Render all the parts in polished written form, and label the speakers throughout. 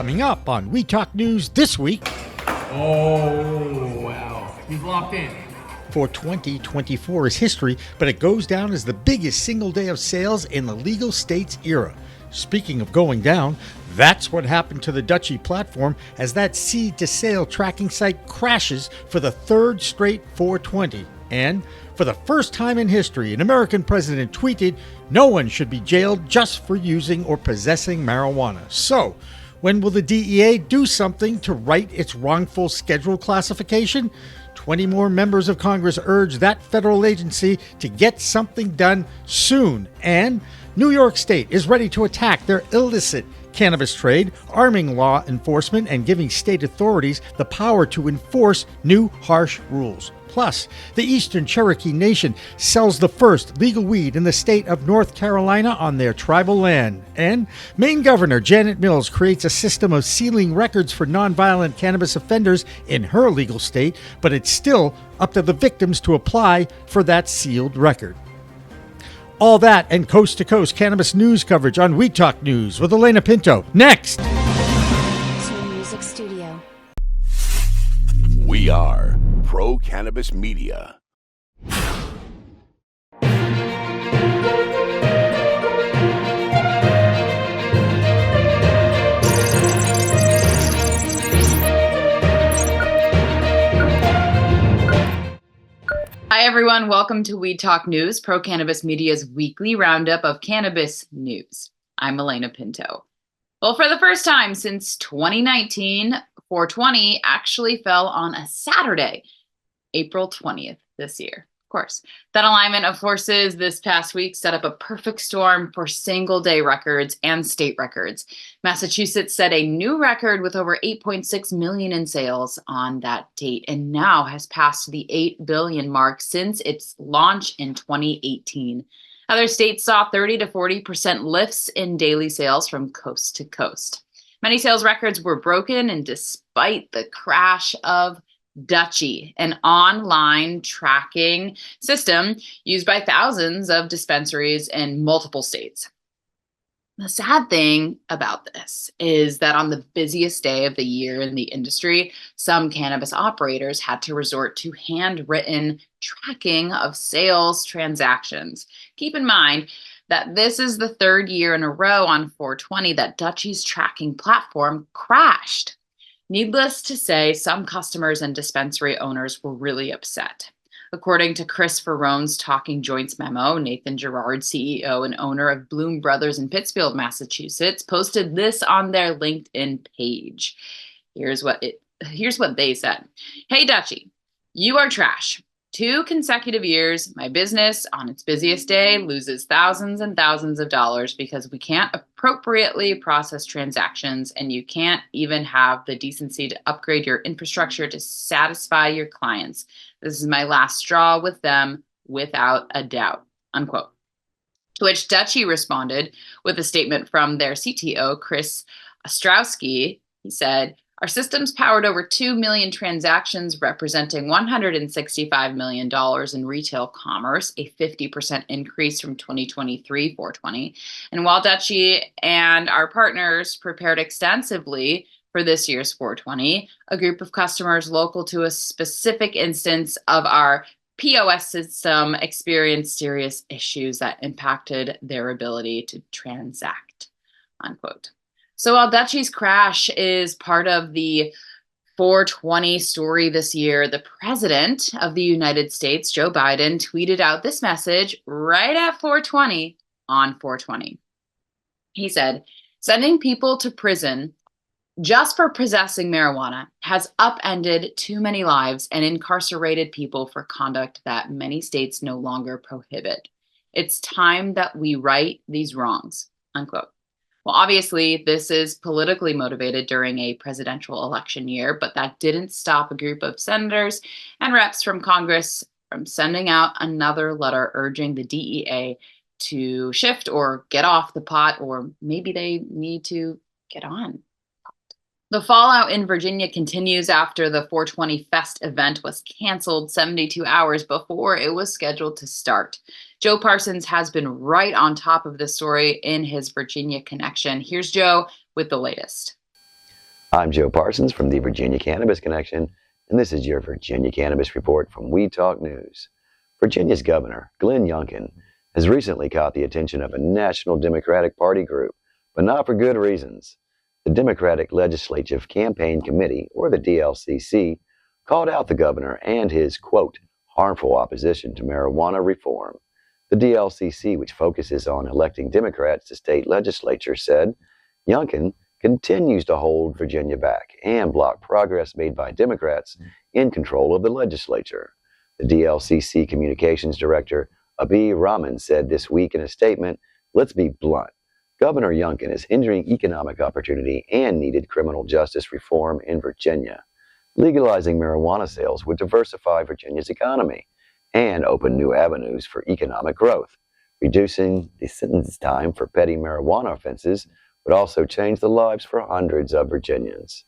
Speaker 1: Coming up on We Talk News this week.
Speaker 2: Oh, wow. You've locked in.
Speaker 1: For 2024 is history, but it goes down as the biggest single day of sales in the legal states era. Speaking of going down, that's what happened to the Dutchie platform as that seed-to-sale tracking site crashes for the third straight 420. And for the first time in history, an American president tweeted, "No one should be jailed just for using or possessing marijuana." So, when will the DEA do something to right its wrongful schedule classification? 20 more members of Congress urge that federal agency to get something done soon. And New York State is ready to attack their illicit cannabis trade, arming law enforcement and giving state authorities the power to enforce new harsh rules. Plus, the Eastern Cherokee Nation sells the first legal weed in the state of North Carolina on their tribal land. And Maine Governor Janet Mills creates a system of sealing records for nonviolent cannabis offenders in her legal state, but it's still up to the victims to apply for that sealed record. All that and coast-to-coast cannabis news coverage on We Talk News with Alaina Pinto. Next!
Speaker 3: Music Studio.
Speaker 4: We are Pro Cannabis Media.
Speaker 5: Hi, everyone. Welcome to We Talk News, Pro Cannabis Media's weekly roundup of cannabis news. I'm Alaina Pinto. Well, for the first time since 2019, 420 actually fell on a Saturday, April 20th this year. Of course, that alignment of forces this past week set up a perfect storm for single-day records and state records. Massachusetts set a new record with over 8.6 million in sales on that date and now has passed the 8 billion mark since its launch in 2018. Other states saw 30 to 40% lifts in daily sales from coast to coast. Many sales records were broken, and despite the crash of Dutchie, an online tracking system used by thousands of dispensaries in multiple states. The sad thing about this is that on the busiest day of the year in the industry, some cannabis operators had to resort to handwritten tracking of sales transactions. Keep in mind that this is the third year in a row on 420 that Dutchie's tracking platform crashed. Needless to say, some customers and dispensary owners were really upset. According to Chris Ferrone's Talking Joints memo, Nathan Gerard, CEO and owner of Bloom Brothers in Pittsfield, Massachusetts, posted this on their LinkedIn page. Here's what they said. "Hey Dutchie, you are trash. 2 consecutive years, my business on its busiest day loses thousands and thousands of dollars because we can't appropriately process transactions, and you can't even have the decency to upgrade your infrastructure to satisfy your clients. This is my last straw with them, without a doubt," unquote. To which Dutchie responded with a statement from their CTO, Chris Ostrowski. He said, "Our systems powered over 2 million transactions, representing $165 million in retail commerce, a 50% increase from 2023 420. And while Dutchie and our partners prepared extensively for this year's 420, a group of customers local to a specific instance of our POS system experienced serious issues that impacted their ability to transact," unquote. So while Dutchie's crash is part of the 420 story this year, the president of the United States, Joe Biden, tweeted out this message right at 420 on 420. He said, "Sending people to prison just for possessing marijuana has upended too many lives and incarcerated people for conduct that many states no longer prohibit. It's time that we right these wrongs," unquote. Well, obviously, this is politically motivated during a presidential election year, but that didn't stop a group of senators and reps from Congress from sending out another letter urging the DEA to shift or get off the pot, or maybe they need to get on. The fallout in Virginia continues after the 420 Fest event was canceled 72 hours before it was scheduled to start. Joe Parsons has been right on top of this story in his Virginia connection. Here's Joe with the latest.
Speaker 6: I'm Joe Parsons from the Virginia Cannabis Connection, and this is your Virginia Cannabis Report from We Talk News. Virginia's governor, Glenn Youngkin, has recently caught the attention of a National Democratic Party group, but not for good reasons. The Democratic Legislative Campaign Committee, or the DLCC, called out the governor and his, quote, harmful opposition to marijuana reform. The DLCC, which focuses on electing Democrats to state legislatures, said Youngkin continues to hold Virginia back and block progress made by Democrats in control of the legislature. The DLCC Communications Director, Abi Rahman, said this week in a statement, let's be blunt. Governor Youngkin is hindering economic opportunity and needed criminal justice reform in Virginia. Legalizing marijuana sales would diversify Virginia's economy and open new avenues for economic growth. Reducing the sentence time for petty marijuana offenses would also change the lives for hundreds of Virginians.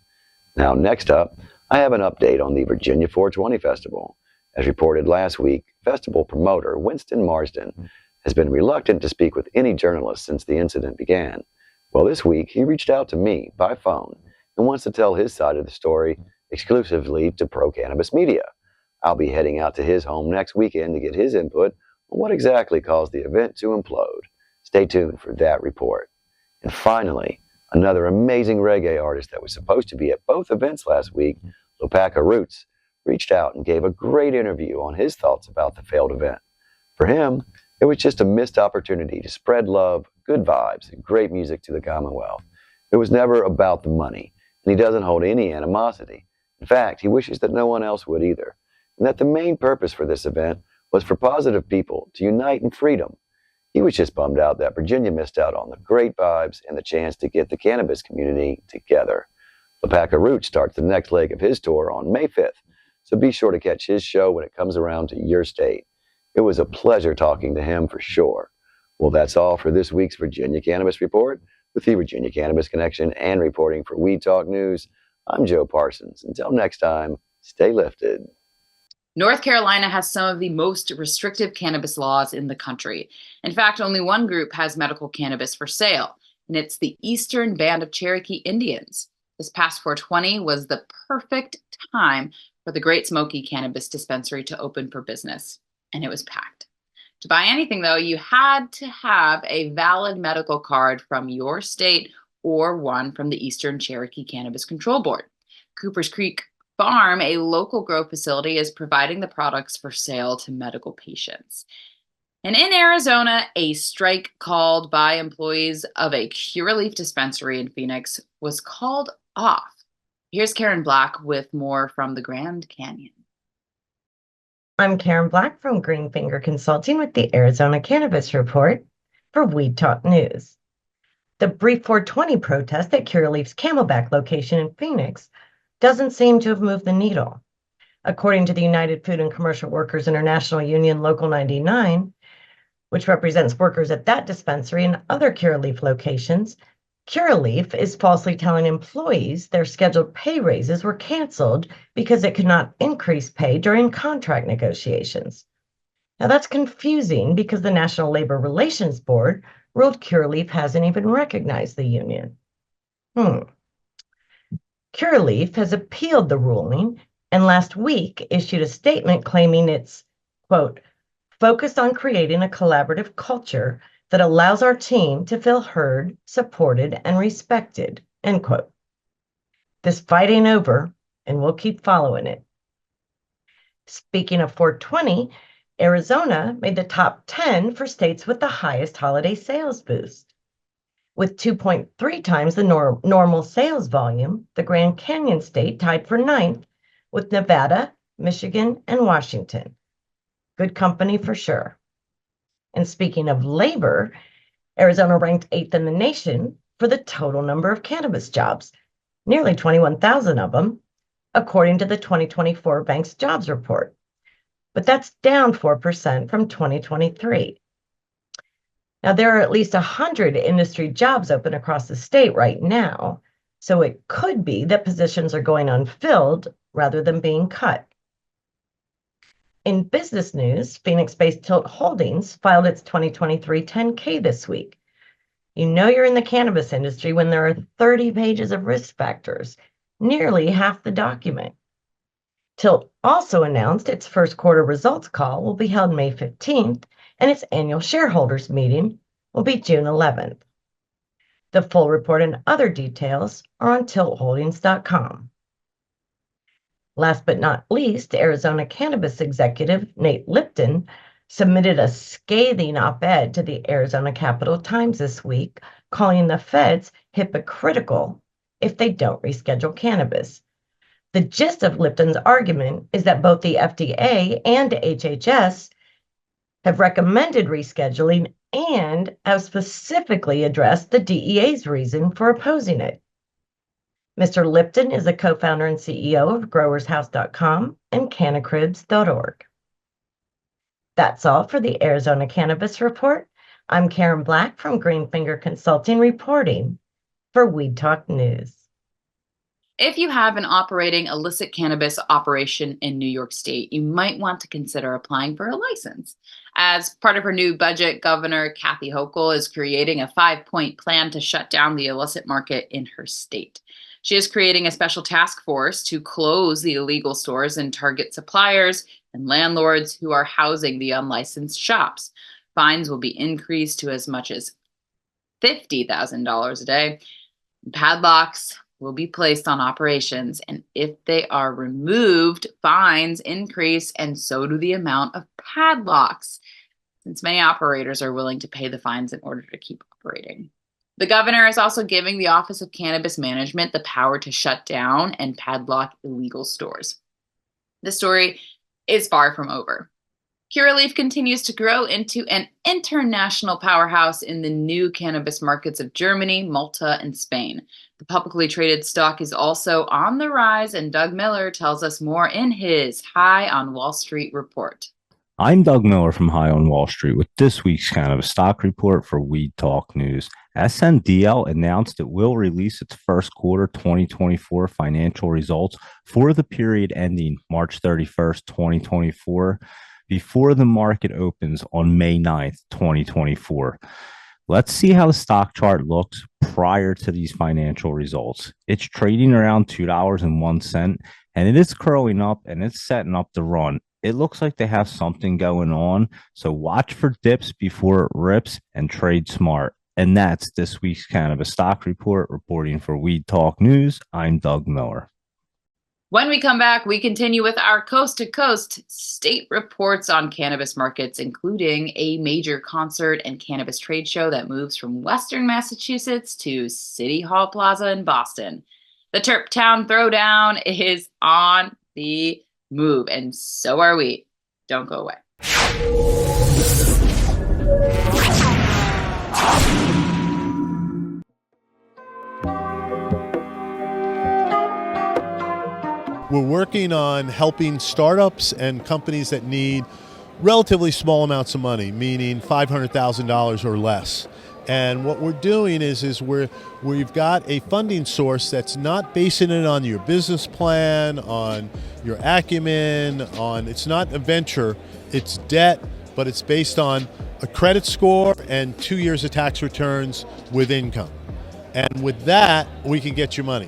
Speaker 6: Now, next up, I have an update on the Virginia 420 Festival. As reported last week, festival promoter Winston Marsden has been reluctant to speak with any journalist since the incident began. Well, this week, he reached out to me by phone and wants to tell his side of the story exclusively to Pro Cannabis Media. I'll be heading out to his home next weekend to get his input on what exactly caused the event to implode. Stay tuned for that report. And finally, another amazing reggae artist that was supposed to be at both events last week, Lopaka Roots, reached out and gave a great interview on his thoughts about the failed event. For him, it was just a missed opportunity to spread love, good vibes, and great music to the Commonwealth. It was never about the money, and he doesn't hold any animosity. In fact, he wishes that no one else would either, and that the main purpose for this event was for positive people to unite in freedom. He was just bummed out that Virginia missed out on the great vibes and the chance to get the cannabis community together. Lopaka Roots starts the next leg of his tour on May 5th, so be sure to catch his show when it comes around to your state. It was a pleasure talking to him for sure. Well, that's all for this week's Virginia Cannabis Report. With the Virginia Cannabis Connection and reporting for We Talk News, I'm Joe Parsons. Until next time, stay lifted.
Speaker 5: North Carolina has some of the most restrictive cannabis laws in the country. In fact, only one group has medical cannabis for sale, and it's the Eastern Band of Cherokee Indians. This past 420 was the perfect time for the Great Smoky Cannabis Dispensary to open for business, and it was packed. To buy anything, though, you had to have a valid medical card from your state or one from the Eastern Cherokee Cannabis Control Board. Cooper's Creek Farm, a local grow facility, is providing the products for sale to medical patients. And in Arizona, a strike called by employees of a Curaleaf dispensary in Phoenix was called off. Here's Karen Black with more from the Grand Canyon.
Speaker 7: I'm Karen Black from Greenfinger Consulting with the Arizona Cannabis Report for Weed Talk News. The brief 420 protest at Curaleaf's Camelback location in Phoenix doesn't seem to have moved the needle. According to the United Food and Commercial Workers International Union Local 99, which represents workers at that dispensary and other Curaleaf locations, Curaleaf is falsely telling employees their scheduled pay raises were canceled because it could not increase pay during contract negotiations. Now that's confusing because the National Labor Relations Board ruled Curaleaf hasn't even recognized the union. Curaleaf has appealed the ruling and last week issued a statement claiming it's, quote, focused on creating a collaborative culture that allows our team to feel heard, supported, and respected, end quote. This fight ain't over, and we'll keep following it. Speaking of 420, Arizona made the top 10 for states with the highest holiday sales boost. With 2.3 times the normal sales volume, the Grand Canyon state tied for 9th with Nevada, Michigan, and Washington. Good company for sure. And speaking of labor, Arizona ranked 8th in the nation for the total number of cannabis jobs, nearly 21,000 of them, according to the 2024 Bank's Jobs Report. But that's down 4% from 2023. Now, there are at least 100 industry jobs open across the state right now, so it could be that positions are going unfilled rather than being cut. In business news, Phoenix-based Tilt Holdings filed its 2023 10K this week. You know you're in the cannabis industry when there are 30 pages of risk factors nearly half the document. Tilt also announced its first quarter results call will be held May 15th, and its annual shareholders meeting will be June 11th. The full report and other details are on tiltholdings.com. Last but not least, Arizona cannabis executive Nate Lipton submitted a scathing op-ed to the Arizona Capital Times this week, calling the feds hypocritical if they don't reschedule cannabis. The gist of Lipton's argument is that both the FDA and HHS have recommended rescheduling and have specifically addressed the DEA's reason for opposing it. Mr. Lipton is a co-founder and CEO of growershouse.com and cannacribs.org. That's all for the Arizona Cannabis Report. I'm Karen Black from Greenfinger Consulting reporting for Weed Talk News.
Speaker 5: If you have an operating illicit cannabis operation in New York State, you might want to consider applying for a license. As part of her new budget, Governor Kathy Hochul is creating a 5-point plan to shut down the illicit market in her state. She is creating a special task force to close the illegal stores and target suppliers and landlords who are housing the unlicensed shops. Fines will be increased to as much as $50,000 a day. Padlocks will be placed on operations, and if they are removed, fines increase, and so do the amount of padlocks, since many operators are willing to pay the fines in order to keep operating. The governor is also giving the Office of Cannabis Management the power to shut down and padlock illegal stores. The story is far from over. Curaleaf continues to grow into an international powerhouse in the new cannabis markets of Germany, Malta, and Spain. The publicly traded stock is also on the rise, and Doug Miller tells us more in his High on Wall Street report.
Speaker 8: I'm Doug Miller from High on Wall Street with this week's Cannabis Stock Report for Weed Talk News. SNDL announced it will release its first quarter 2024 financial results for the period ending March 31st, 2024, before the market opens on May 9th, 2024. Let's see how the stock chart looks prior to these financial results. It's trading around $2.01, and it is curling up and it's setting up the run. It looks like they have something going on, so watch for dips before it rips and trade smart. And that's this week's Cannabis Stock Report. Reporting for Weed Talk News, I'm Doug Miller.
Speaker 5: When we come back, we continue with our coast-to-coast state reports on cannabis markets, including a major concert and cannabis trade show that moves from Western Massachusetts to City Hall Plaza in Boston. The Terp Town Throwdown is on the move, and so are we. Don't go away.
Speaker 9: We're working on helping startups and companies that need relatively small amounts of money, meaning $500,000 or less. And what we're doing is we've got a funding source that's not basing it on your business plan, on your acumen, it's not a venture, it's debt, but it's based on a credit score and 2 years of tax returns with income. And with that, we can get you money.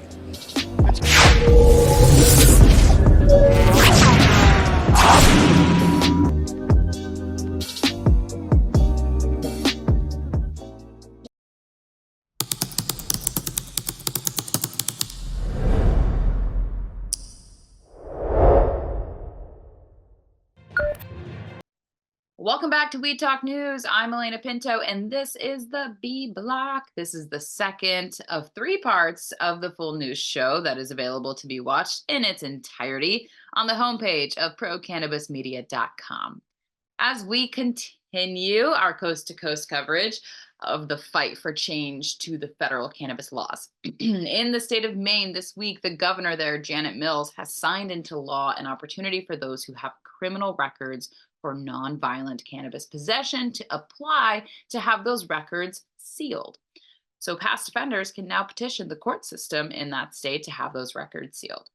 Speaker 5: Welcome back to Weed Talk News. I'm Alaina Pinto, and this is the B Block. This is the second of 3 parts of the full news show that is available to be watched in its entirety on the homepage of procannabismedia.com. As we continue our coast-to-coast coverage of the fight for change to the federal cannabis laws. In the state of Maine this week, the governor there, Janet Mills, has signed into law an opportunity for those who have criminal records for nonviolent cannabis possession to apply to have those records sealed. So past offenders can now petition the court system in that state to have those records sealed.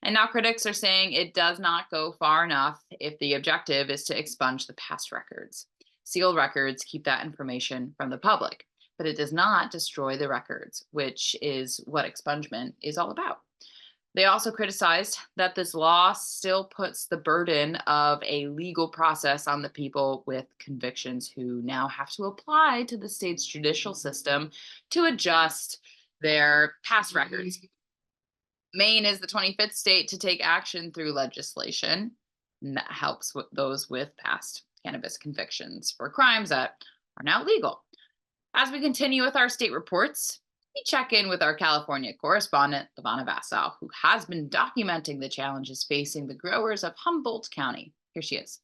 Speaker 5: And now critics are saying it does not go far enough if the objective is to expunge the past records. Sealed records keep that information from the public, but it does not destroy the records, which is what expungement is all about. They also criticized that this law still puts the burden of a legal process on the people with convictions who now have to apply to the state's judicial system to adjust their past records. Maine is the 25th state to take action through legislation, and that helps with those with past cannabis convictions for crimes that are now legal. As we continue with our state reports, we check in with our California correspondent, Alaina Pinto, who has been documenting the challenges facing the growers of Humboldt County. Here she is.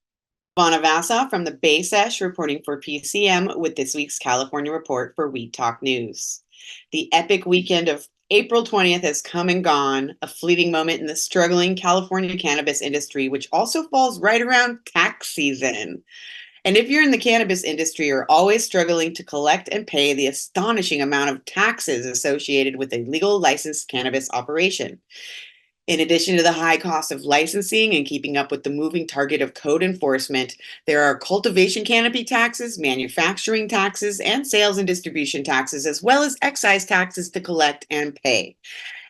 Speaker 10: Alaina Pinto from the Bay Sesh reporting for PCM with this week's California report for Weed Talk News. The epic weekend of April 20th has come and gone, a fleeting moment in the struggling California cannabis industry, which also falls right around tax season. And if you're in the cannabis industry, you're always struggling to collect and pay the astonishing amount of taxes associated with a legal licensed cannabis operation. In addition to the high cost of licensing and keeping up with the moving target of code enforcement, there are cultivation canopy taxes, manufacturing taxes, and sales and distribution taxes, as well as excise taxes to collect and pay.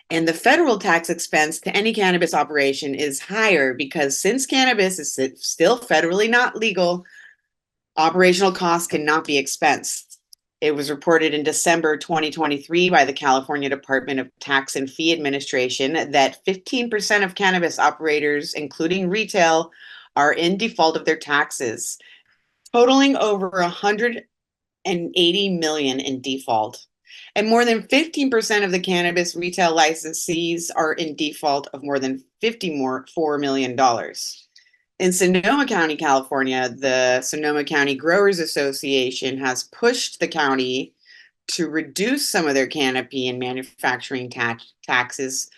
Speaker 10: And the federal tax expense to any cannabis operation is higher because since cannabis is still federally not legal, operational costs cannot be expensed. It was reported in December 2023 by the California Department of Tax and Fee Administration that 15% of cannabis operators, including retail, are in default of their taxes, totaling over $180 million in default. And more than 15% of the cannabis retail licensees are in default of more than $4 million. In Sonoma County, California, the Sonoma County Growers Association has pushed the county to reduce some of their canopy and manufacturing taxes,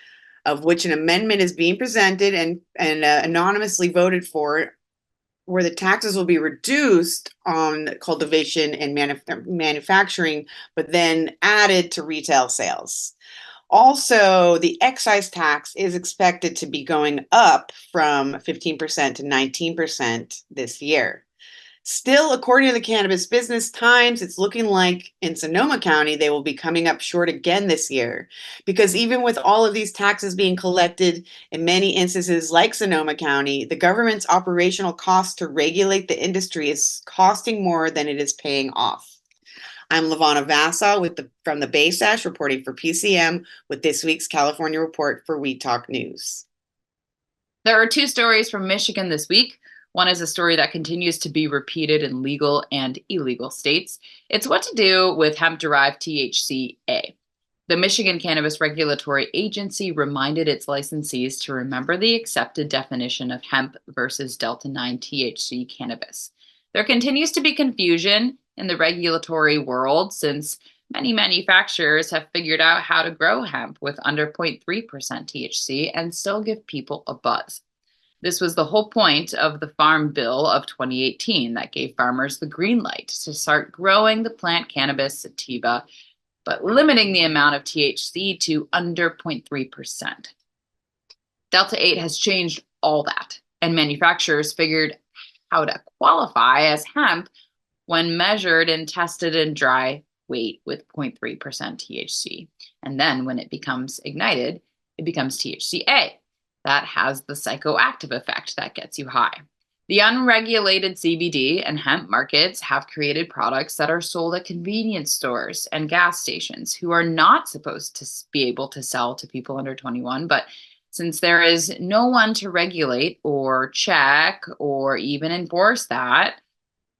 Speaker 10: of which an amendment is being presented and anonymously voted for, where the taxes will be reduced on cultivation and manufacturing, but then added to retail sales. Also, the excise tax is expected to be going up from 15% to 19% this year. Still, according to the Cannabis Business Times, it's looking like in Sonoma County, they will be coming up short again this year. Because even with all of these taxes being collected, in many instances like Sonoma County, the government's operational cost to regulate the industry is costing more than it is paying off. I'm Alaina Pinto from the Bay Sesh reporting for PCM with this week's California report for Weed Talk News.
Speaker 5: There are two stories from Michigan this week. One is a story that continues to be repeated in legal and illegal states. It's what to do with hemp-derived THCA. The Michigan Cannabis Regulatory Agency reminded its licensees to remember the accepted definition of hemp versus Delta-9 THC cannabis. There continues to be confusion in the regulatory world since many manufacturers have figured out how to grow hemp with under 0.3% THC and still give people a buzz. This was the whole point of the Farm Bill of 2018 that gave farmers the green light to start growing the plant cannabis sativa, but limiting the amount of THC to under 0.3%. Delta-8 has changed all that, and manufacturers figured how to qualify as hemp when measured and tested in dry weight with 0.3% THC. And then when it becomes ignited, it becomes THCA. That has the psychoactive effect that gets you high. The unregulated CBD and hemp markets have created products that are sold at convenience stores and gas stations who are not supposed to be able to sell to people under 21, but since there is no one to regulate or check or even enforce that,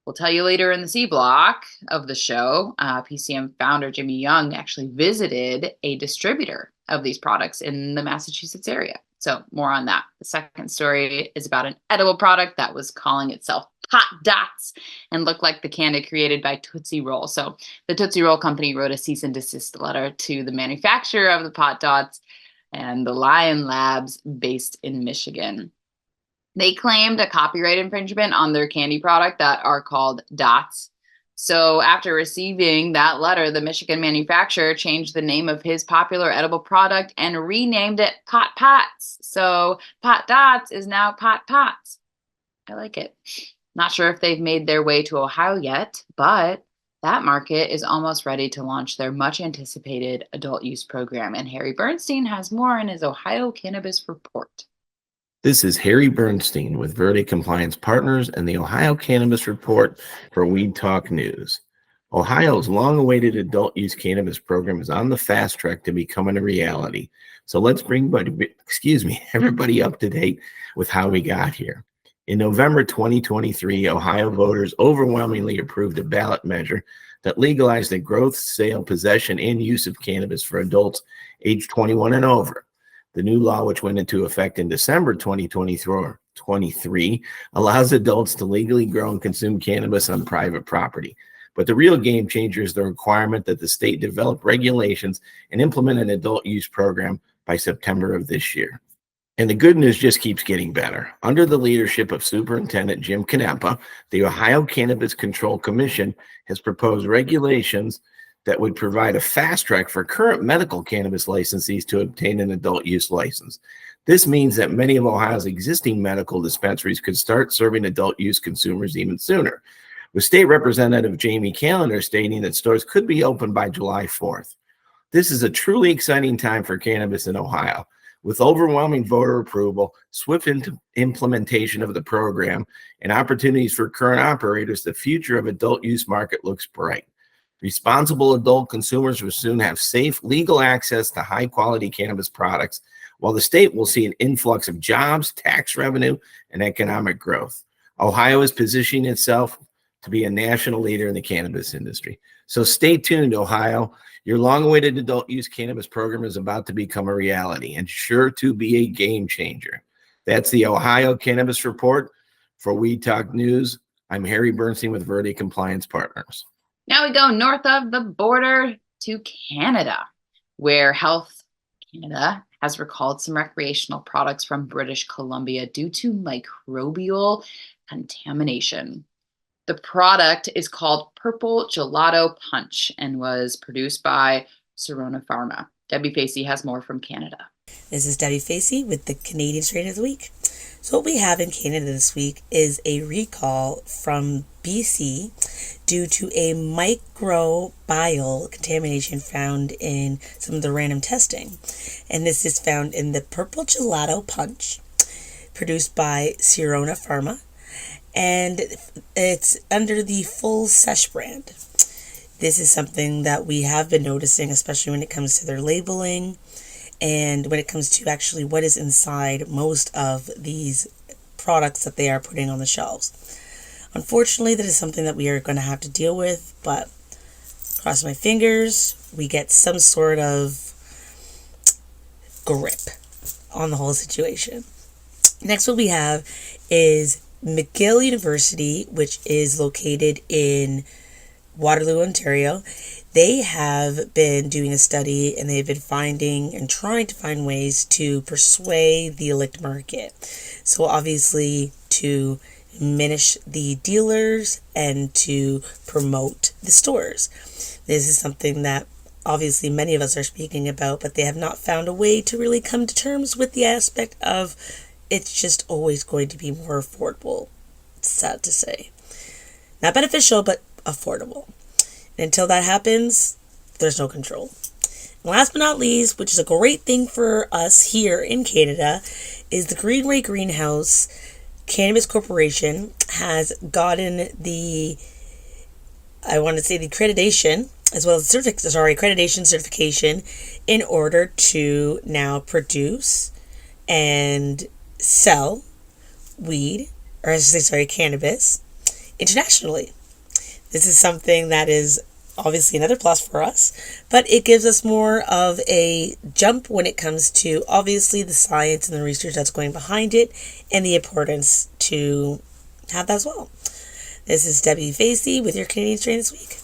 Speaker 5: we'll tell you later in the C block of the show, PCM founder Jimmy Young actually visited a distributor of these products in the Massachusetts area. So more on that. The second story is about an edible product that was calling itself Pot Dots and looked like the candy created by Tootsie Roll. So the Tootsie Roll company wrote a cease and desist letter to the manufacturer of the Pot Dots and the Lion Labs based in Michigan. They claimed a copyright infringement on their candy product that are called Dots. So after receiving that letter, the Michigan manufacturer changed the name of his popular edible product and renamed it Pot Pots. So Pot Dots is now Pot Pots. I like it. Not sure if they've made their way to Ohio yet, but that market is almost ready to launch their much anticipated adult use program. And Harry Bernstein has more in his Ohio Cannabis Report.
Speaker 2: This is Harry Bernstein with Verde Compliance Partners and the Ohio Cannabis Report for Weed Talk News. Ohio's long-awaited adult use cannabis program is on the fast track to becoming a reality. So let's bring everybody up to date with how we got here. In November 2023, Ohio voters overwhelmingly approved a ballot measure that legalized the growth, sale, possession, and use of cannabis for adults aged 21 and over. The new law, which went into effect in December 2023, allows adults to legally grow and consume cannabis on private property. But the real game changer is the requirement that the state develop regulations and implement an adult use program by September of this year. And the good news just keeps getting better. Under the leadership of Superintendent Jim Canepa, the Ohio Cannabis Control Commission has proposed regulations that would provide a fast track for current medical cannabis licensees to obtain an adult use license. This means that many of Ohio's existing medical dispensaries could start serving adult use consumers even sooner, with State Representative Jamie Callender stating that stores could be open by July 4th. This is a truly exciting time for cannabis in Ohio. With overwhelming voter approval, swift implementation of the program, and opportunities for current operators, the future of adult use market looks bright. Responsible adult consumers will soon have safe, legal access to high-quality cannabis products, while the state will see an influx of jobs, tax revenue, and economic growth. Ohio is positioning itself to be a national leader in the cannabis industry. So stay tuned, Ohio. Your long-awaited adult use cannabis program is about to become a reality and sure to be a game changer. That's the Ohio Cannabis Report for Weed Talk News. I'm Harry Bernstein with Verde Compliance Partners.
Speaker 5: Now we go north of the border to Canada, where Health Canada has recalled some recreational products from British Columbia due to microbial contamination. The product is called Purple Gelato Punch and was produced by Sirona Pharma. Debbie Facey has more from Canada.
Speaker 11: This is Debbie Facey with the Canadian Strain of the Week. So what we have in Canada this week is a recall from BC due to a microbial contamination found in some of the random testing. And this is found in the Purple Gelato Punch, produced by Sirona Pharma. And it's under the Full Sesh brand. This is something that we have been noticing, especially when it comes to their labeling and when it comes to actually what is inside most of these products that they are putting on the shelves. Unfortunately, that is something that we are going to have to deal with, but cross my fingers, we get some sort of grip on the whole situation. Next, what we have is McGill University, which is located in Waterloo, Ontario. They have been doing a study and they've been finding and trying to find ways to persuade the illicit market. So obviously to diminish the dealers and to promote the stores. This is something that obviously many of us are speaking about, but they have not found a way to really come to terms with the aspect of it's just always going to be more affordable. It's sad to say. Not beneficial, but affordable. And until that happens, there's no control. And last but not least, which is a great thing for us here in Canada, is the Greenway Greenhouse Cannabis Corporation has gotten the accreditation, as well as accreditation certification in order to now produce and sell cannabis internationally. This is something that is obviously another plus for us, but it gives us more of a jump when it comes to obviously the science and the research that's going behind it and the importance to have that as well. This is Debbie Facey with your Canadian Strain this week.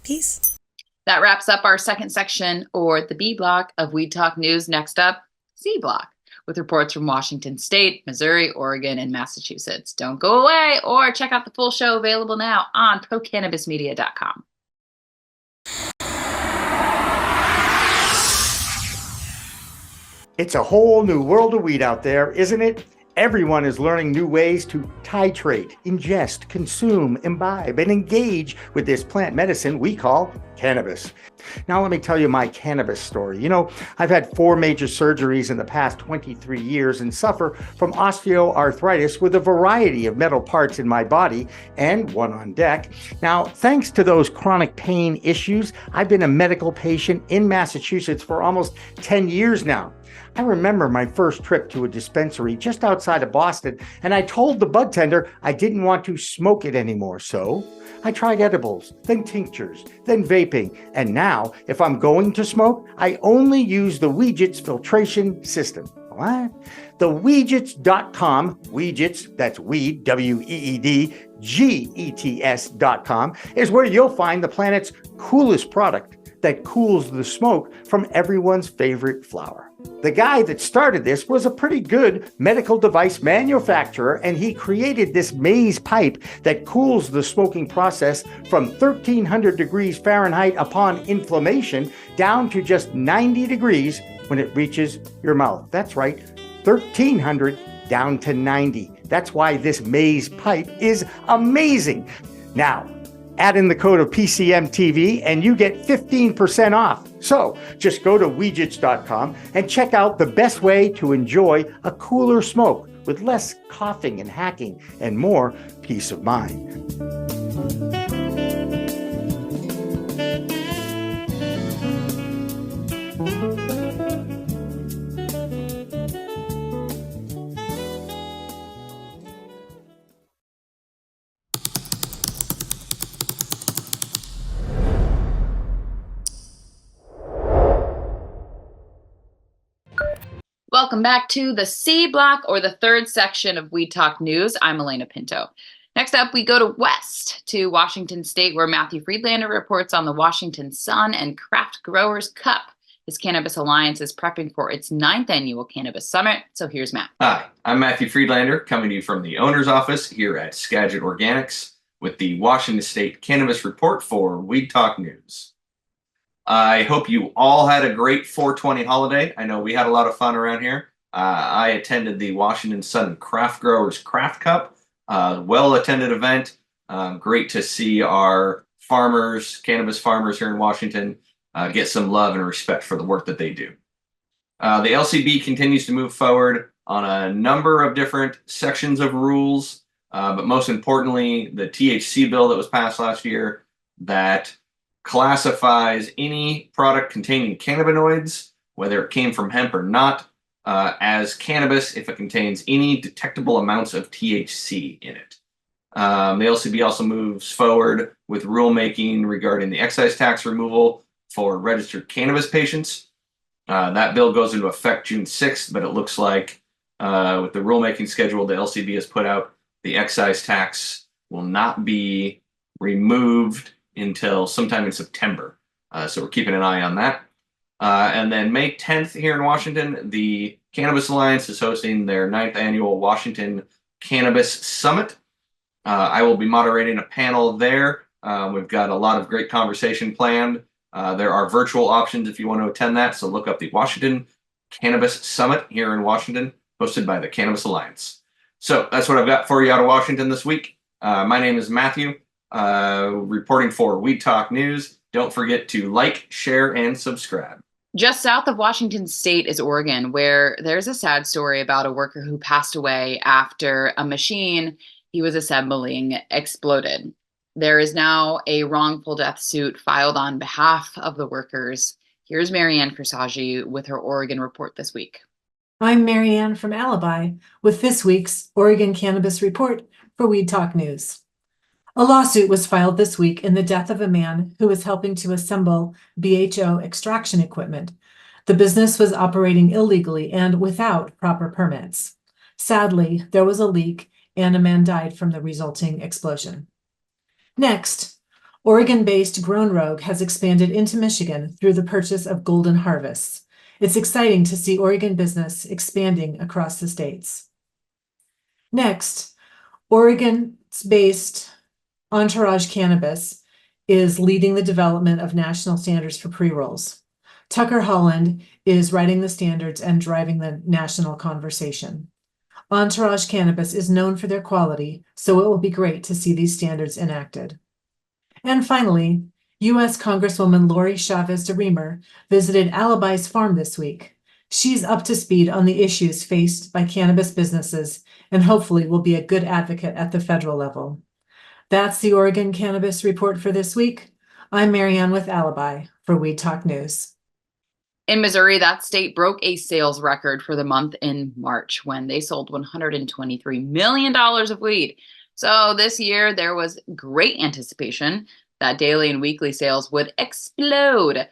Speaker 11: Peace.
Speaker 5: That wraps up our second section, or the B block of Weed Talk News. Next up, C block, with reports from Washington State, Missouri, Oregon, and Massachusetts. Don't go away, or check out the full show available now on procannabismedia.com.
Speaker 12: It's a whole new world of weed out there, isn't it?
Speaker 1: Everyone is learning new ways to titrate, ingest, consume, imbibe, and engage with this plant medicine we call cannabis. Now, let me tell you my cannabis story. You know, I've had 4 major surgeries in the past 23 years and suffer from osteoarthritis with a variety of metal parts in my body and one on deck. Now, thanks to those chronic pain issues, I've been a medical patient in Massachusetts for almost 10 years now. I remember my first trip to a dispensary just outside of Boston, and I told the bud tender I didn't want to smoke it anymore. So I tried edibles, then tinctures, then vaping, and now if I'm going to smoke, I only use the Weejits filtration system. What? The Weejits.com, Weejits, that's weed, W-E-E-D, G-E-T-S.com, is where you'll find the planet's coolest product that cools the smoke from everyone's favorite flower. The guy that started this was a pretty good medical device manufacturer, and he created this maze pipe that cools the smoking process from 1300 degrees Fahrenheit upon inflammation down to just 90 degrees when it reaches your mouth. That's right, 1300 down to 90. That's why this maze pipe is amazing. Now, add in the code of PCMTV and you get 15% off. So just go to Weejits.com and check out the best way to enjoy a cooler smoke with less coughing and hacking and more peace of mind.
Speaker 5: Welcome back to the C Block, or the third section of Weed Talk News. I'm Alaina Pinto. Next up, we go to West, to Washington State, where Matthew Friedlander reports on the Washington Sun and Craft Growers Cup. His Cannabis Alliance is prepping for its 9th annual Cannabis Summit. So here's Matt.
Speaker 12: Hi, I'm Matthew Friedlander, coming to you from the owner's office here at Skagit Organics with the Washington State Cannabis Report for Weed Talk News. I hope you all had a great 420 holiday. I know we had a lot of fun around here. I attended the Washington Sun Craft Growers Craft Cup, well-attended event. Great to see our farmers, cannabis farmers here in Washington, get some love and respect for the work that they do. The LCB continues to move forward on a number of different sections of rules, but most importantly, the THC bill that was passed last year that classifies any product containing cannabinoids, whether it came from hemp or not, as cannabis if it contains any detectable amounts of THC in it. The LCB also moves forward with rulemaking regarding the excise tax removal for registered cannabis patients. That bill goes into effect June 6th, but it looks like with the rulemaking schedule the LCB has put out, the excise tax will not be removed until sometime in September. So we're keeping an eye on that. And then May 10th here in Washington, the Cannabis Alliance is hosting their 9th annual Washington Cannabis Summit. I will be moderating a panel there. We've got a lot of great conversation planned. There are virtual options if you want to attend that. So look up the Washington Cannabis Summit here in Washington, hosted by the Cannabis Alliance. So that's what I've got for you out of Washington this week. My name is Matthew, reporting for Weed Talk News. Don't forget to like, share, and subscribe.
Speaker 5: Just south of Washington State is Oregon, where there's a sad story about a worker who passed away after a machine he was assembling exploded. There is now a wrongful death suit filed on behalf of the workers. Here's Marianne Corsagi with her Oregon report this week.
Speaker 13: I'm Marianne from Alibi with this week's Oregon Cannabis Report for Weed Talk News. A lawsuit was filed this week in the death of a man who was helping to assemble BHO extraction equipment. The business was operating illegally and without proper permits. Sadly, there was a leak and a man died from the resulting explosion. Next, Oregon-based Grown Rogue has expanded into Michigan through the purchase of Golden Harvests. It's exciting to see Oregon business expanding across the states. Next, Oregon-based Entourage Cannabis is leading the development of national standards for pre-rolls. Tucker Holland is writing the standards and driving the national conversation. Entourage Cannabis is known for their quality, so it will be great to see these standards enacted. And finally, U.S. Congresswoman Lori Chavez de Reamer visited Alibi's farm this week. She's up to speed on the issues faced by cannabis businesses and hopefully will be a good advocate at the federal level. That's the Oregon Cannabis Report for this week. I'm Marianne with Alibi for Weed Talk News.
Speaker 5: In Missouri, that state broke a sales record for the month in March when they sold $123 million of weed. So this year, there was great anticipation that daily and weekly sales would explode.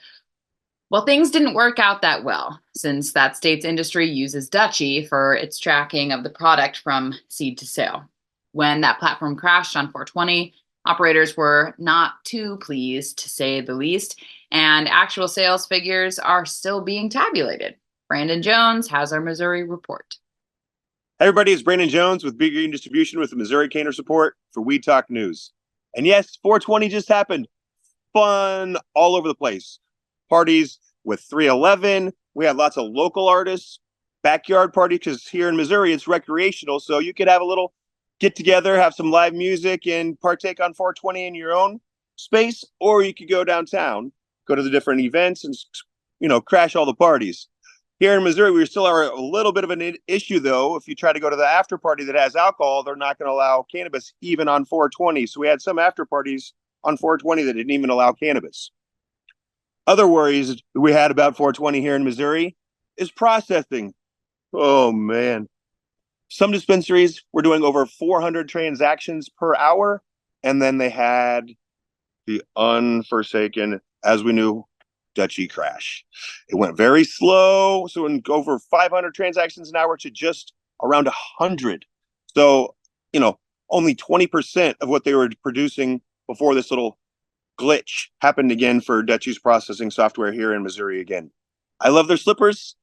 Speaker 5: Well, things didn't work out that well, since that state's industry uses Dutchie for its tracking of the product from seed to sale. When that platform crashed on 420, operators were not too pleased, to say the least, and actual sales figures are still being tabulated. Brandon Jones has our Missouri report.
Speaker 14: Hey everybody, it's Brandon Jones with Big Green Distribution with the Missouri Cannabis Report for Weed Talk News. And yes, 420 just happened. Fun all over the place. Parties with 311. We had lots of local artists. Backyard party, because here in Missouri it's recreational, so you could have a little get together, have some live music, and partake on 420 in your own space, or you could go downtown, go to the different events, and crash all the parties. Here in Missouri, we still are a little bit of an issue, though. If you try to go to the after party that has alcohol, they're not going to allow cannabis even on 420. So we had some after parties on 420 that didn't even allow cannabis. Other worries we had about 420 here in Missouri is processing. Oh, man. Some dispensaries were doing over 400 transactions per hour, and then they had the unforsaken, as we knew, Dutchie crash. It went very slow, so in over 500 transactions an hour to just around 100. So, only 20% of what they were producing before this little glitch happened again for Dutchie's processing software here in Missouri again. I love their slippers.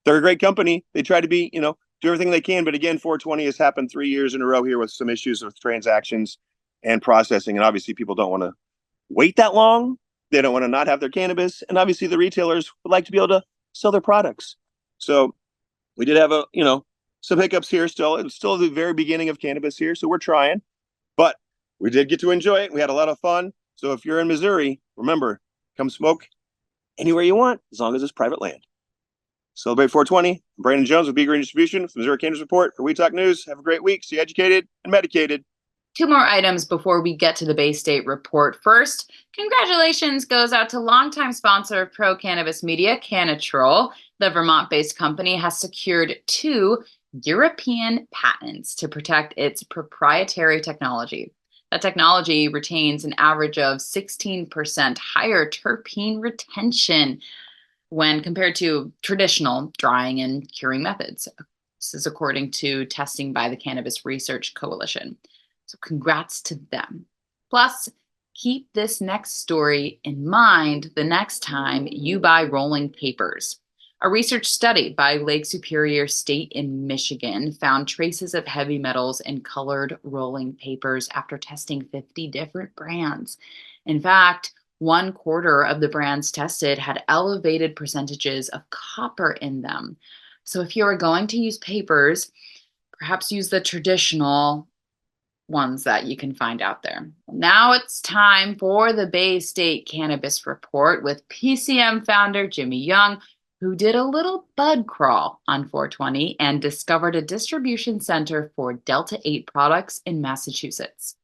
Speaker 14: They're a great company. They try to be, do everything they can. But again, 420 has happened 3 years in a row here with some issues with transactions and processing. And obviously people don't want to wait that long. They don't want to not have their cannabis. And obviously the retailers would like to be able to sell their products. So we did have some hiccups here still. It's still the very beginning of cannabis here. So we're trying, but we did get to enjoy it. We had a lot of fun. So if you're in Missouri, remember, come smoke anywhere you want, as long as it's private land. Celebrate 420. I'm Brandon Jones with Big Green Distribution with the Missouri Cannabis Report for Weed Talk News. Have a great week. Stay educated and medicated.
Speaker 5: Two more items before we get to the Bay State report. First, congratulations goes out to longtime sponsor of Pro Cannabis Media, Cannatrol. The Vermont-based company has secured 2 European patents to protect its proprietary technology. That technology retains an average of 16% higher terpene retention when compared to traditional drying and curing methods. This is according to testing by the Cannabis Research Coalition. So congrats to them. Plus, keep this next story in mind the next time you buy rolling papers. A research study by Lake Superior State in Michigan found traces of heavy metals in colored rolling papers after testing 50 different brands. In fact, 1/4 of the brands tested had elevated percentages of copper in them. So if you are going to use papers, perhaps use the traditional ones that you can find out there. Now it's time for the Bay State Cannabis Report with PCM founder Jimmy Young, who did a little bud crawl on 420 and discovered a distribution center for Delta 8 products in Massachusetts.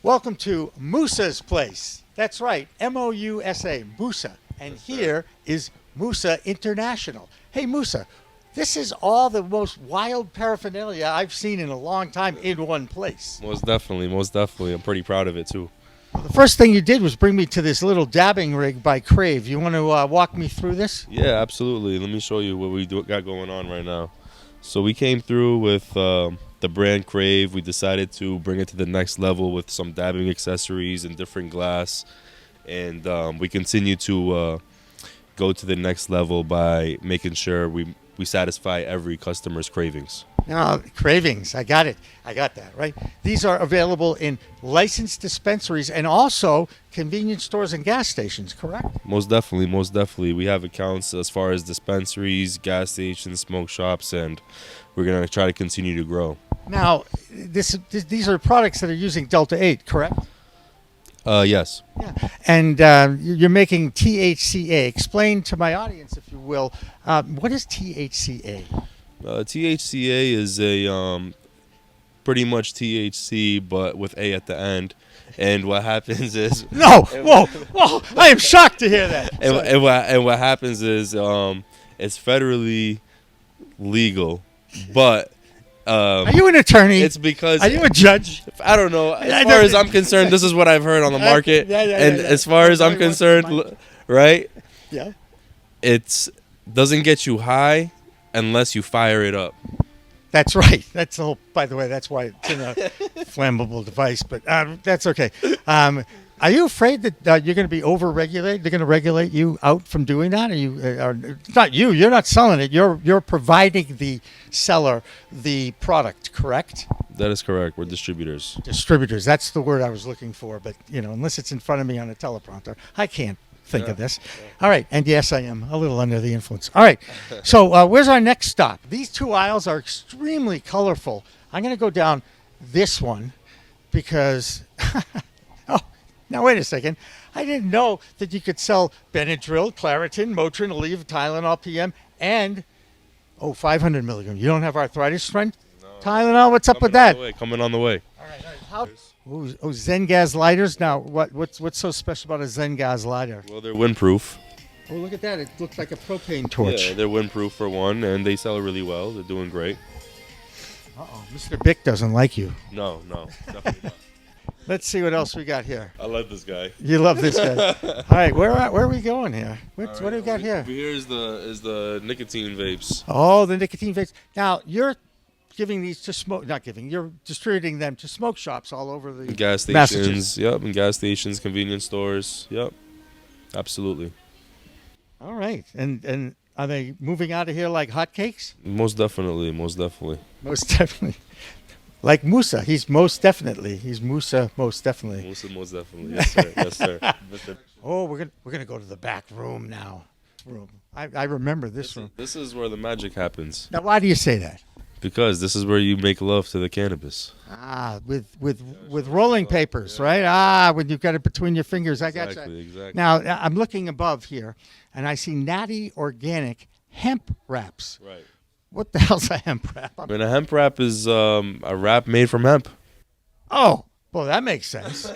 Speaker 1: Welcome to Moosa's Place. That's right, M-O-U-S-A, Moosa. And here is Moosa International. Hey, Moosa, this is all the most wild paraphernalia I've seen in a long time in one place.
Speaker 15: Most definitely. I'm pretty proud of it, too.
Speaker 1: The first thing you did was bring me to this little dabbing rig by Crave. You want to walk me through this?
Speaker 15: Yeah, absolutely. Let me show you what we got going on right now. So we came through with the brand Crave. We decided to bring it to the next level with some dabbing accessories and different glass. And we continue to go to the next level by making sure we satisfy every customer's cravings.
Speaker 1: Now, cravings. I got it. I got that, right? These are available in licensed dispensaries and also convenience stores and gas stations, correct?
Speaker 15: Most definitely, most definitely. We have accounts as far as dispensaries, gas stations, smoke shops, and we're going to try to continue to grow.
Speaker 1: Now, these are products that are using Delta 8, correct?
Speaker 15: Yes.
Speaker 1: Yeah. And you're making THCA. Explain to my audience, if you will, what is THCA?
Speaker 15: THCA is a pretty much THC, but with A at the end. And what happens is
Speaker 1: whoa! I am shocked to hear that.
Speaker 15: And what happens is it's federally legal, but
Speaker 1: are you an attorney?
Speaker 15: It's because
Speaker 1: are you a judge?
Speaker 15: I don't know. As far as I'm concerned, this is what I've heard on the market. As far as I'm concerned, right?
Speaker 1: Yeah.
Speaker 15: It's doesn't get you high unless you fire it up.
Speaker 1: That's right. That's the whole. By the way, that's why it's in a flammable device. But that's okay. Are you afraid that you're going to be over-regulated? They're going to regulate you out from doing that? Are you? It's not you. You're not selling it. You're providing the seller the product. Correct?
Speaker 15: That is correct. We're distributors.
Speaker 1: Distributors. That's the word I was looking for. But unless it's in front of me on a teleprompter, I can't think of this. All right. And yes, I am a little under the influence. All right. So where's our next stop? These two aisles are extremely colorful. I'm going to go down this one because, now wait a second. I didn't know that you could sell Benadryl, Claritin, Motrin, Aleve, Tylenol, PM, and 500 milligrams. You don't have arthritis strength? No. Tylenol, what's up with that?
Speaker 15: Coming on the way.
Speaker 1: All right. How? Zen-Gas lighters. Now, what's so special about a Zen-Gas lighter?
Speaker 15: Well, they're windproof.
Speaker 1: Oh, look at that. It looks like a propane torch.
Speaker 15: Yeah, they're windproof for one, and they sell really well. They're doing great.
Speaker 1: Uh-oh. Mr. Bick doesn't like you.
Speaker 15: No, definitely not.
Speaker 1: Let's see what else we got here.
Speaker 15: I love this guy.
Speaker 1: You love this guy. All right, where are we going here? What do we got here?
Speaker 15: Here is the nicotine vapes.
Speaker 1: Oh, the nicotine vapes. Now, you're giving these to smoke, not giving, you're distributing them to smoke shops all over the
Speaker 15: gas stations. Yep, and gas stations, convenience stores. Yep, absolutely.
Speaker 1: All right, and are they moving out of here like hotcakes?
Speaker 15: Most definitely.
Speaker 1: Like Musa, he's most definitely. He's Musa, most definitely.
Speaker 15: Musa, most definitely. Yes, sir. Yes, sir.
Speaker 1: Oh, we're gonna go to the back room now. I remember this room.
Speaker 15: This is where the magic happens.
Speaker 1: Now, why do you say that?
Speaker 15: Because this is where you make love to the cannabis.
Speaker 1: With rolling papers, right? When you've got it between your fingers. I got you.
Speaker 15: Exactly.
Speaker 1: Now, I'm looking above here, and I see Natty Organic hemp wraps.
Speaker 15: Right.
Speaker 1: What the hell's a hemp wrap?
Speaker 15: I mean, a hemp wrap is a wrap made from hemp.
Speaker 1: Oh, well, that makes sense.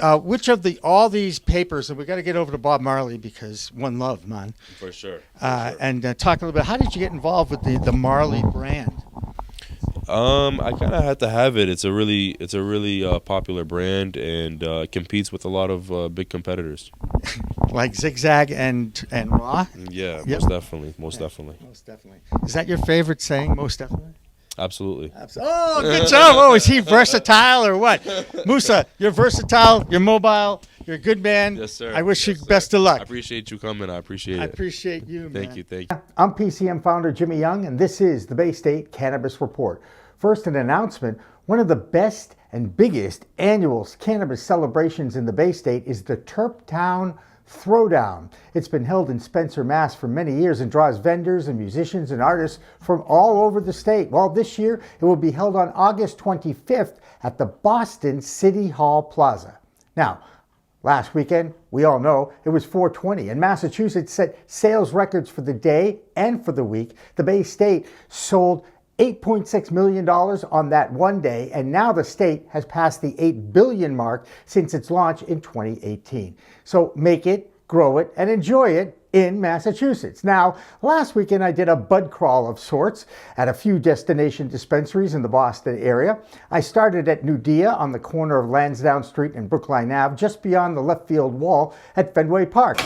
Speaker 1: Which of all these papers, and we got to get over to Bob Marley because one love, man.
Speaker 15: For sure.
Speaker 1: And talk a little bit. How did you get involved with the Marley brand?
Speaker 15: I kind of had to have it. It's a really popular brand and competes with a lot of big competitors.
Speaker 1: Like Zigzag and Raw?
Speaker 15: Yeah,
Speaker 1: Yep.
Speaker 15: Most definitely.
Speaker 1: Is that your favorite saying, most definitely?
Speaker 15: Absolutely.
Speaker 1: Oh, good job. Oh, is he versatile or what? Musa, you're versatile, you're mobile, you're a good man.
Speaker 15: Yes, sir.
Speaker 1: I wish you best of luck.
Speaker 15: I appreciate you coming. I appreciate it.
Speaker 1: I appreciate you, man.
Speaker 15: Thank you.
Speaker 1: I'm PCM founder Jimmy Young, and this is the Bay State Cannabis Report. First, an announcement. One of the best and biggest annual cannabis celebrations in the Bay State is the Terptown Throwdown. It's been held in Spencer, Mass. for many years and draws vendors and musicians and artists from all over the state. Well, this year it will be held on August 25th at the Boston City Hall Plaza. Now, last weekend, we all know, it was 420, and Massachusetts set sales records for the day and for the week. The Bay State sold $8.6 million on that one day, and now the state has passed the $8 billion mark since its launch in 2018. So make it, grow it, and enjoy it in Massachusetts. Now, last weekend I did a bud crawl of sorts at a few destination dispensaries in the Boston area. I started at Nudea on the corner of Lansdowne Street and Brookline Ave, just beyond the left field wall at Fenway Park.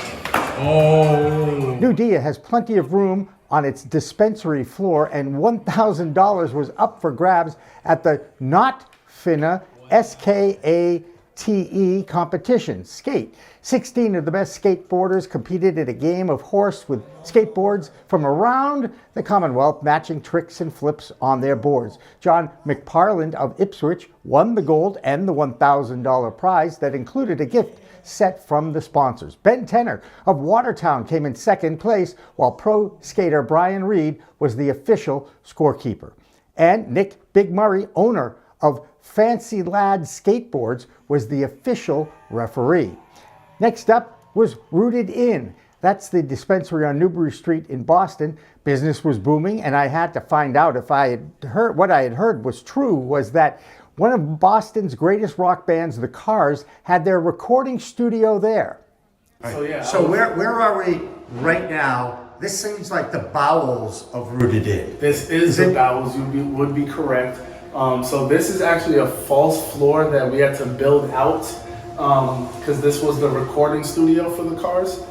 Speaker 1: Nudea has plenty of room on its dispensary floor, and $1,000 was up for grabs at the Not Finna SKA STE competition, Skate. 16 of the best skateboarders competed in a game of horse with skateboards from around the Commonwealth, matching tricks and flips on their boards. John McParland of Ipswich won the gold and the $1,000 prize that included a gift set from the sponsors. Ben Tenner of Watertown came in second place, while pro skater Brian Reed was the official scorekeeper. And Nick Big Murray, owner of Fancy Lad Skateboards, was the official referee. Next up was Rooted In. That's the dispensary on Newbury Street in Boston. Business was booming, and I had to find out if I had heard what I had heard was true, was that one of Boston's greatest rock bands, The Cars, had their recording studio there.
Speaker 16: So where are we right now? This seems like the bowels of Rooted In.
Speaker 17: This is the bowels, would be correct. So this is actually a false floor that we had to build out because this was the recording studio for The Cars.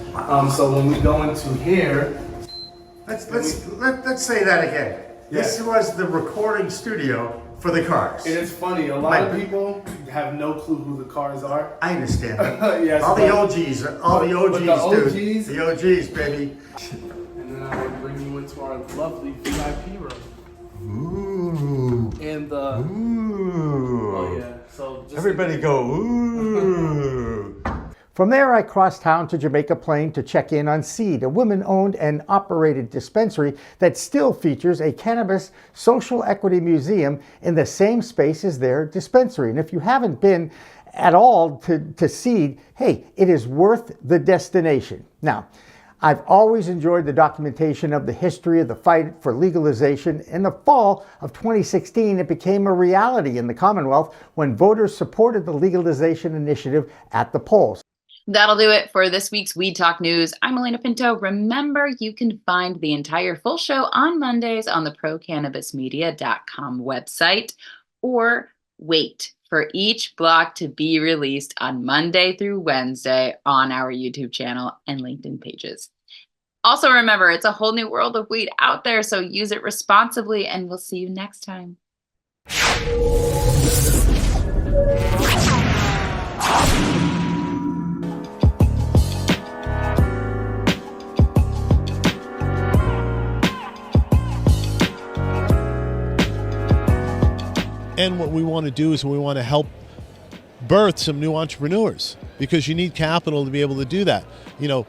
Speaker 17: So when we go into here,
Speaker 16: let's say that again. Yeah. This was the recording studio for The Cars.
Speaker 17: And it's funny, a lot of people have no clue who The Cars are.
Speaker 16: I understand.
Speaker 17: Yes,
Speaker 16: all the OGs, dude. The OGs, baby.
Speaker 17: And then I would bring you into our lovely VIP room.
Speaker 16: Ooh.
Speaker 17: And
Speaker 16: ooh.
Speaker 17: Oh yeah. So just
Speaker 16: everybody go ooh.
Speaker 1: From there, I crossed town to Jamaica Plain to check in on Seed, a women-owned and operated dispensary that still features a cannabis social equity museum in the same space as their dispensary. And if you haven't been at all to Seed, hey, it is worth the destination. Now, I've always enjoyed the documentation of the history of the fight for legalization. In the fall of 2016, it became a reality in the Commonwealth when voters supported the legalization initiative at the polls.
Speaker 5: That'll do it for this week's Weed Talk News. I'm Alaina Pinto. Remember, you can find the entire full show on Mondays on the procannabismedia.com website, or wait for each block to be released on Monday through Wednesday on our YouTube channel and LinkedIn pages. Also remember, it's a whole new world of weed out there, so use it responsibly, and we'll see you next time.
Speaker 9: And what we want to do is we want to help birth some new entrepreneurs, because you need capital to be able to do that. You know,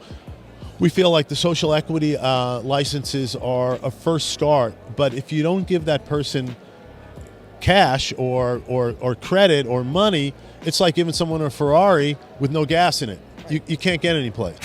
Speaker 9: we feel like the social equity licenses are a first start, but if you don't give that person cash or credit or money, it's like giving someone a Ferrari with no gas in it. You can't get any place.